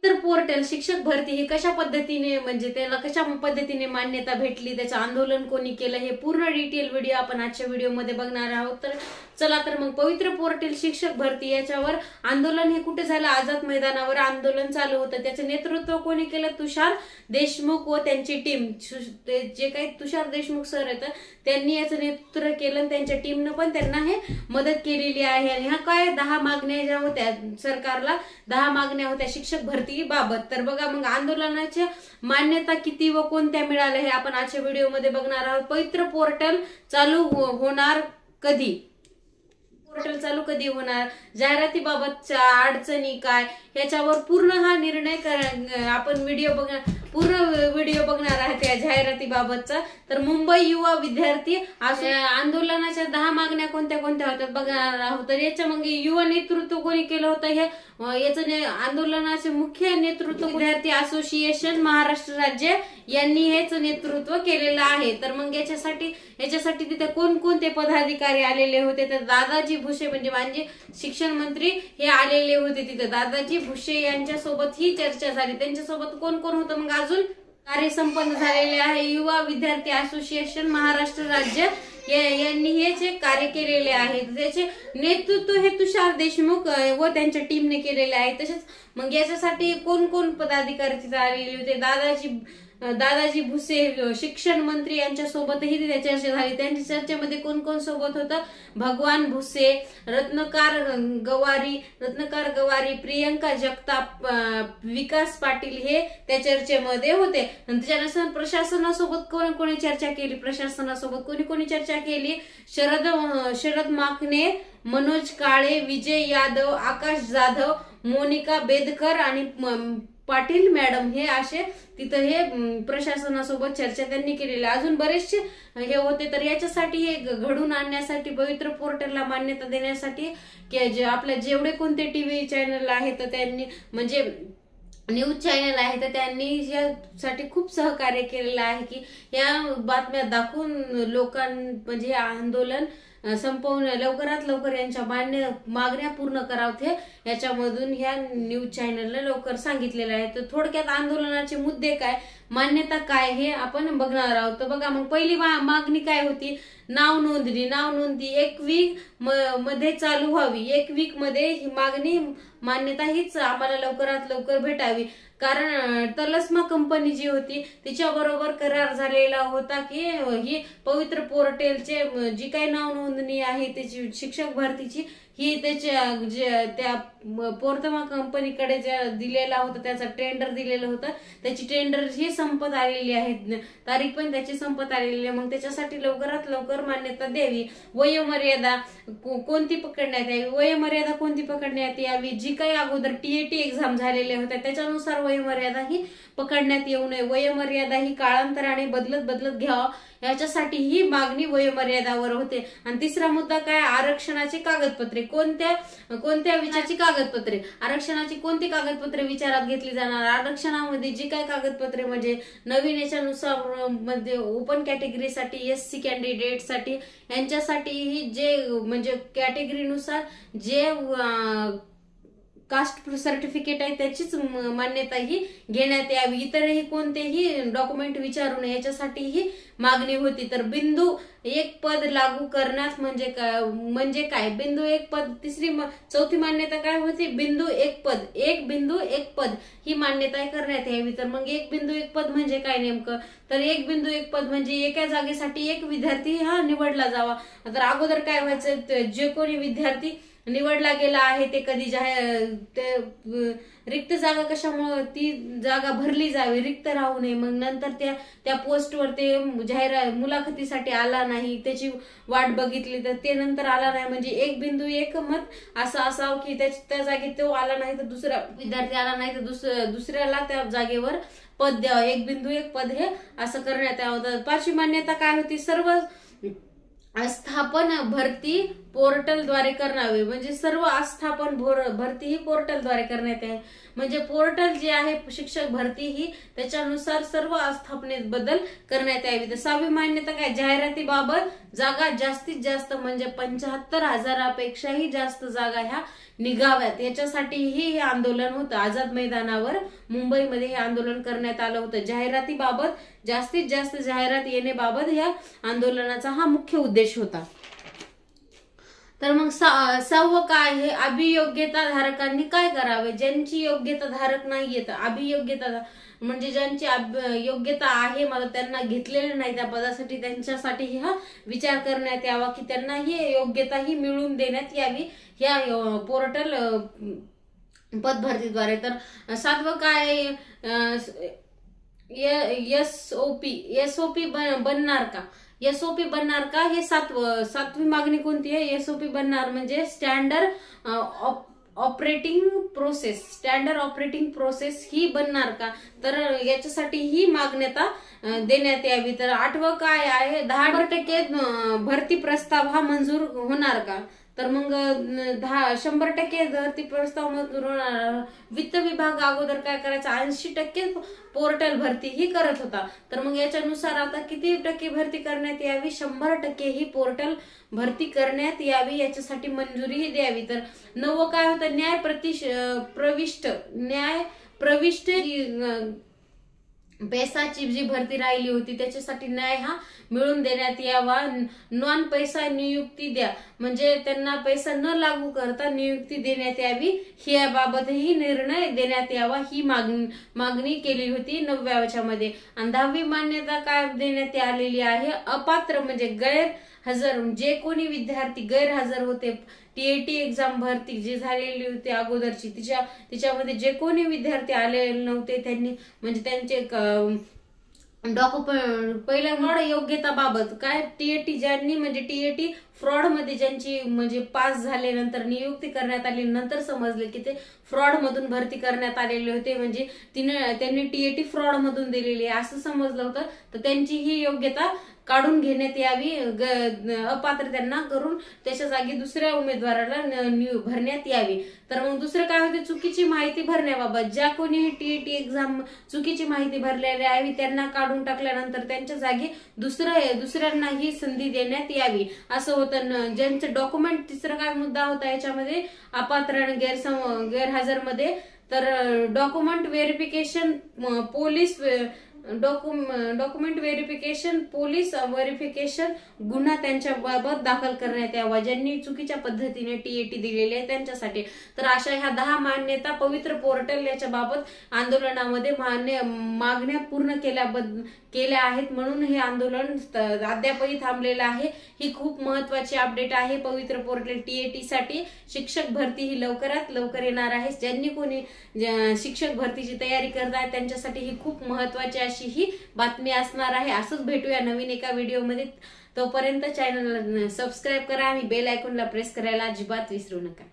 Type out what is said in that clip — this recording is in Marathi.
तर पोर्टल शिक्षक भरती ही कशा पद्धतीने म्हणजे त्याला कशा पद्धतीने मान्यता भेटली, त्याचं आंदोलन कोणी केलं, हे पूर्ण डिटेल व्हिडिओ आपण आजच्या व्हिडिओमध्ये बघणार आहोत। तर चला तर मग पवित्र पोर्टल शिक्षक भरती याच्यावर आंदोलन हे कुठे झालं, आझाद मैदानावर आंदोलन चालू होतं। त्याचं नेतृत्व कोणी केलं, तुषार देशमुख व त्यांची टीम। जे काही तुषार देशमुख सर आहेत त्यांनी याचं नेतृत्व केलं, त्यांच्या टीमनं पण त्यांना हे मदत केलेली आहे। आणि ह्या काय 10 मागण्या ज्या होत्या सरकारला, 10 मागण्या होत्या शिक्षक भरती बाबत। तर बघा मग आंदोलनाची मान्यता किती व कोणत्या मिळाल्या हे आपण आजच्या व्हिडिओमध्ये बघणार आहोत। पवित्र पोर्टल चालू होणार कधी, पोर्टल चालू कधी होणार, जाहिरातीबाबतच्या अडचणी काय, याच्यावर पूर्ण हा निर्णय आपण पूर्ण व्हिडिओ बघणार आहे त्या जाहिरातीबाबतचा। तर मुंबई युवा विद्यार्थी आंदोलनाच्या 10 मागण्या कोणत्या कोणत्या होत्या बघणार आहोत। तर याच्या मग युवा नेतृत्व कोणी केलं होतं, हे याचं आंदोलनाचे मुख्य नेतृत्व विद्यार्थी असोसिएशन महाराष्ट्र राज्य यांनी हेच नेतृत्व केलेलं आहे। तर मग याच्यासाठी तिथे कोणकोणते पदाधिकारी आलेले होते, तर दादाजी भुसे म्हणजे शिक्षण मंत्री हे आलेले होते तिथे। दादाजी भुसे यांच्यासोबत ही चर्चा झाली, त्यांच्यासोबत कोण कोण होतं, मग अजून कार्य संपन्न झालेले आहे। युवा विद्यार्थी असोसिएशन महाराष्ट्र राज्य यांनी हे कार्य केलेले आहे, त्याचे नेतृत्व हे तुषार देशमुख व त्यांच्या टीमने केलेले आहे। तसेच मग याच्यासाठी कोण कोण पदाधिकारी तिथे आलेले होते, दादाजी भुसे शिक्षण मंत्री यांच्यासोबतही तिथे चर्चा झाली। त्यांच्या चर्चेमध्ये कोण कोण सोबत होतं, भगवान भुसे, रत्नकार गवारी, प्रियंका जगताप, विकास पाटील हे त्या चर्चेमध्ये होते। त्याच्यानंतर प्रशासनासोबत कोणी चर्चा केली, कोणी कोणी चर्चा केली, शरद माकणे, मनोज काळे, विजय यादव, आकाश जाधव, मोनिका बेदकर आणि पाटील मॅडम हे असे तिथं हे प्रशासनासोबत चर्चा त्यांनी केलेली। अजून बरेचसे हे होते। तर याच्यासाठी हे घडून आणण्यासाठी पवित्र पोर्टलला मान्यता देण्यासाठी की आपल्या जेवढे कोणते टीव्ही चॅनल आहेत तर त्यांनी म्हणजे न्यूज चॅनल आहे तर त्यांनी यासाठी खूप सहकार्य केलेलं आहे की या बातम्या दाखवून म्हणजे आंदोलन संपवून लवकरात लवकर यांच्या मागण्या पूर्ण करावते याच्यामधून ह्या न्यूज चॅनलने लवकर सांगितलेलं आहे। तर थोडक्यात आंदोलनाचे मुद्दे काय, मान्यता काय हे आपण बघणार आहोत। तर बघा मग पहिली मागणी काय होती, नाव नोंदणी 1 वीक मध्ये चालू व्हावी। 1 वीक मध्ये ही मान्यता हीच आम्हाला लवकरात लवकर भेटावी, कारण तलस्मा कंपनी जी होती तिच्या बरोबर करार झालेला होता की ही पवित्र पोर्टलचे जी काही नाव नोंदणी आहे त्याची शिक्षक भरतीची ही त्या पोर्तमा कंपनीकडे दिलेला होता, त्याचा टेंडर दिलेलं होतं, त्याची टेंडर ही संपत आलेली आहे, तारीख पण त्याची संपत आलेली आहे। मग त्याच्यासाठी लवकरात लवकर मान्यता द्यावी। वयोमर्यादा कोणती पकडण्यात यावी, जी काही अगोदर टीएटी एक्झाम झालेल्या होत्या त्याच्यानुसार वयोमर्यादा ही पकडण्यात येऊ नये, वयोमर्यादा ही काळांतराने बदलत घ्यावा याच्यासाठी ही मागणी वयोमर्यादावर होते। आणि तिसरा मुद्दा काय, आरक्षणाची कागदपत्रे, कोणत्या विचाराची कागदपत्रे, आरक्षणाची कोणती कागदपत्रे विचारात घेतली जाणार, आरक्षणामध्ये जी काही कागदपत्रे म्हणजे नवीन याच्यानुसार मध्ये ओपन कॅटेगरीसाठी एससी कॅन्डिडेटसाठी यांच्यासाठी ही जे म्हणजे कॅटेगरीनुसार जे कास्ट सर्टिफिकेट आहे त्याचीच मान्यता ही घेण्यात यावी, इतरही कोणतेही डॉक्युमेंट विचारू नये याच्यासाठी ही मागणी होती। तर बिंदू 1 पद लागू करण्यात म्हणजे काय, बिंदू 1 पद, चौथी मान्यता काय होती, बिंदू 1 पद ही मान्यता करण्यात यावी। तर मग 1 बिंदू 1 पद म्हणजे काय नेमकं, तर 1 बिंदू 1 पद म्हणजे एका जागेसाठी 1 विद्यार्थी हा निवडला जावा। तर अगोदर काय व्हायचं, जे कोणी विद्यार्थी निवडला गेला आहे ते कधी रिक्त जागा कशामुळे ती जागा भरली जावी, रिक्त राहू नये। मग नंतर त्या पोस्टवर ते मुलाखतीसाठी आला नाही, त्याची वाट बघितली तर ते नंतर आला नाही, म्हणजे 1 बिंदू 1 मत असं असावं की त्या जागी तो आला नाही तर दुसरा विद्यार्थी आला नाही तर दुसऱ्याला त्या जागेवर पद द्यावं, 1 बिंदू 1 पद हे असं करण्यात यावं। 5वी मान्यता काय होती, सर्व स्थापन भरती पोर्टलद्वारे करावे, म्हणजे सर्व आस्थापन भरती ही पोर्टलद्वारे करण्यात आहे. म्हणजे पोर्टल जे आहे शिक्षक भरती ही त्याच्यानुसार सर्व आस्थापनेबद्दल करण्यात यावी. तर 6वी मान्यता काय, जाहिरातीबाबत जागा जास्तीत जास्त म्हणजे 75,000पेक्षाही जास्त जागा ह्या निघाव्यात, याच्यासाठीही हे आंदोलन होतं. आझाद मैदानावर मुंबईमध्ये हे आंदोलन करण्यात आलं होतं. जाहिरातीबाबत जास्तीत जास्त जाहिरात येण्याबाबत ह्या आंदोलनाचा हा मुख्य उद्देश होता. तर मग 6वं काय आहे, अभियोग्यता धारकांनी काय करावे. ज्यांची योग्यता धारक नाहीये, तर अभियोग्यता म्हणजे ज्यांची योग्यता आहे मात्र त्यांना घेतलेले नाही त्या पदासाठी, त्यांच्यासाठी हा विचार करण्यात यावा की त्यांना ही योग्यता ही मिळवून देण्यात यावी या पोर्टल पदभरतीद्वारे. तर 7वं काय, एसओपी बनणार का. एसओपी बनणार का हे 7वी मागणी कोणती आहे, एसओपी बनणार म्हणजे स्टँडर्ड ऑपरेटिंग प्रोसेस ही बनणार का, तर याच्यासाठी ही मान्यता देण्यात यावी. तर 8वं काय आहे, 10% भरती प्रस्ताव हा मंजूर होणार का, तर मग 100% भरती प्रस्ताव मंजूर होणार. वित्त विभाग अगोदर काय करायचा, 80% पोर्टल भरती ही करत होता. तर मग याच्यानुसार आता किती टक्के भरती करण्यात यावी, 100% ही पोर्टल भरती करण्यात यावी, याच्यासाठी मंजुरी ही द्यावी. तर 9वं काय होतं, न्याय प्रविष्ट पैसाची जी भरती राहिली होती त्याच्यासाठी न्याय हा मिळून देण्यात यावा. नॉन पैसा नियुक्ती द्या म्हणजे त्यांना पैसा न लागू करता नियुक्ती देण्यात यावी, याबाबतही निर्णय देण्यात यावा, ही मागणी केली होती 9व्या मध्ये. आणि 10वी मान्यता काय देण्यात आलेली आहे, अपात्र म्हणजे गैरहजर, जे कोणी विद्यार्थी गैरहजर होते टीएटी एक्झाम भरती जी झालेली होती अगोदरची तिच्यामध्ये जे कोणी विद्यार्थी आलेले नव्हते त्यांनी म्हणजे त्यांचे डॉक्युमेंट पहिल्या योग्यताबाबत काय, टीएटी ज्यांनी म्हणजे टीएटी फ्रॉड मध्ये ज्यांची म्हणजे पास झाल्यानंतर नियुक्ती करण्यात आली, नंतर समजले की ते फ्रॉड मधून भरती करण्यात आलेले होते, म्हणजे त्यांनी टीएटी फ्रॉड मधून दिलेली आहे असं समजलं होतं. तर त्यांची ही योग्यता काढून घेण्यात यावी, अपात्र त्यांना करून त्याच्या जागी दुसऱ्या उमेदवाराला भरण्यात यावी. तर मग दुसरं काय होते, चुकीची माहिती भरण्याबाबत, ज्या कोणी टीएटी एक्झाम चुकीची माहिती भरलेली आहे त्यांना काढून टाकल्यानंतर त्यांच्या जागी दुसऱ्यांना ही संधी देण्यात यावी असं होतं. ज्यांचे डॉक्युमेंट, तिसरा काय मुद्दा होता याच्यामध्ये अपात्र आणि गैरहजर मध्ये, तर डॉक्युमेंट व्हेरिफिकेशन पोलीस व्हेरिफिकेशन गुन्हा त्यांच्या बाबत दाखल करण्यात यावा, ज्यांनी चुकीच्या पद्धतीने टीएटी दिलेली आहे त्यांच्यासाठी. तर अशा ह्या 10 मान्यता पवित्र पोर्टल याच्या बाबत आंदोलनामध्ये मागण्या पूर्ण केल्या आहेत, म्हणून हे आंदोलन अद्यापही थांबलेलं आहे. ही खूप महत्वाची अपडेट आहे पवित्र पोर्टल टीएटी साठी. शिक्षक भरती ही लवकरात लवकर येणार आहे. ज्यांनी कोणी शिक्षक भरतीची तयारी करताय त्यांच्यासाठी ही खूप महत्वाची अशी ही बातमी असणार आहे. असंच भेटूया नवीन एका व्हिडिओमध्ये. तोपर्यंत चॅनलला सबस्क्राईब करा आणि बेल आयकॉनला प्रेस करायला अजिबात विसरू नका.